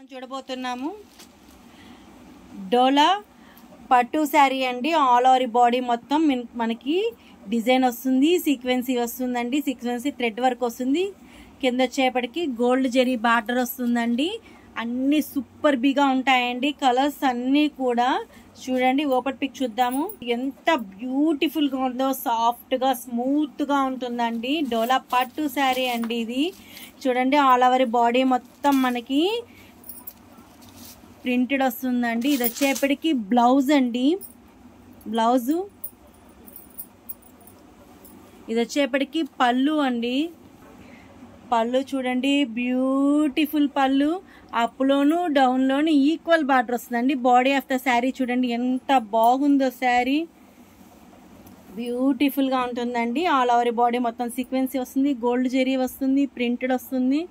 చూడబోతున్నాము డోలా పట్టు శారీ అండి. ఆల్ ఓవర్ బాడీ మొత్తం మనకి డిజైన్ వస్తుంది, సీక్వెన్సీ వస్తుందండి, సీక్వెన్సీ థ్రెడ్ వర్క్ వస్తుంది. కింద వచ్చేపటికి గోల్డ్ జెరీ బార్డర్ వస్తుందండి. అన్ని సూపర్ బిగా ఉంటాయండి. కలర్స్ అన్నీ కూడా చూడండి. ఓపెన్ పిక్ చూద్దాము. ఎంత బ్యూటిఫుల్ గా ఉందో, సాఫ్ట్ గా స్మూత్ గా ఉంటుందండి. డోలా పట్టు శారీ అండి ఇది. చూడండి ఆల్ ఓవర్ బాడీ మొత్తం మనకి ప్రింటెడ్ వస్తుందండి. ఇది వచ్చేపటికి బ్లౌజ్ అండి. బ్లౌజు ఇది వచ్చేపటికి పళ్ళు అండి. పళ్ళు చూడండి, బ్యూటిఫుల్ పళ్ళు. అప్లోను డౌన్లోను ఈక్వల్ బార్డర్ వస్తుందండి. బాడీ ఆఫ్ ద శారీ చూడండి ఎంత బాగుందో. శారీ బ్యూటిఫుల్ గా ఉంటుందండి. ఆల్ ఓవర్ బాడీ మొత్తం సీక్వెన్సీ వస్తుంది, గోల్డ్ జెరీ వస్తుంది, ప్రింటెడ్ వస్తుంది.